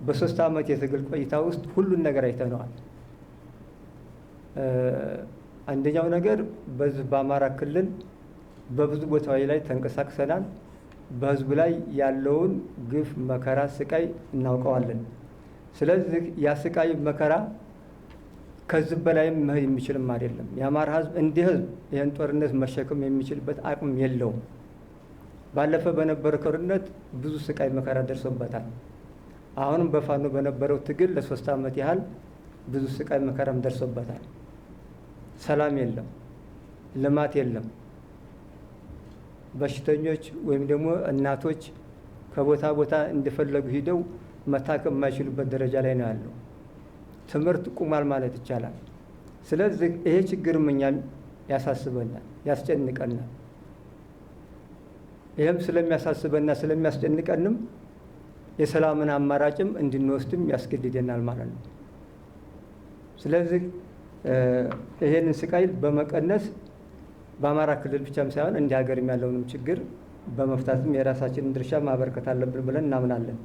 በ3 ዓመት የትግል ቆይታ ውስጥ ሁሉን ነገር አይተነዋል። አንደኛው ነገር በዚህ በአማራ ክልል በብዙ ቦታዎች ላይ ተንቀሳቅሰናል። በህዝብ ላይ ያለውን ግፍ፣ መከራ፣ ስቃይ እናውቀዋለን። ስለዚህ ያ ስቃይ መከራ ከዚህ በላይም መሄድ የሚችልም አይደለም። የአማራ ህዝብ እንደ ህዝብ ይህን ጦርነት መሸከም የሚችልበት አቅም የለውም። ባለፈ በነበረ ጦርነት ብዙ ስቃይ መከራ ደርሶበታል። አሁንም በፋኖ በነበረው ትግል ለ3 ዓመት ያህል ብዙ ስቃይ መከራም ደርሶበታል። ሰላም የለም፣ ልማት የለም። በሽተኞች ወይም ደግሞ እናቶች ከቦታ ቦታ እንደፈለጉ ሂደው መታከም የማይችሉበት ደረጃ ላይ ነው ያለው። ትምህርት ቁሟል ማለት ይቻላል። ስለዚህ ይሄ ችግርም እኛም ያሳስበናል፣ ያስጨንቀናል። ይህም ስለሚያሳስበና ስለሚያስጨንቀንም የሰላምን አማራጭም እንድንወስድም ያስገድደናል ማለት ነው። ስለዚህ ይሄንን ስቃይ በመቀነስ በአማራ ክልል ብቻም ሳይሆን እንደ ሀገርም ያለውንም ችግር በመፍታትም የራሳችንን ድርሻ ማበርከት አለብን ብለን እናምናለን።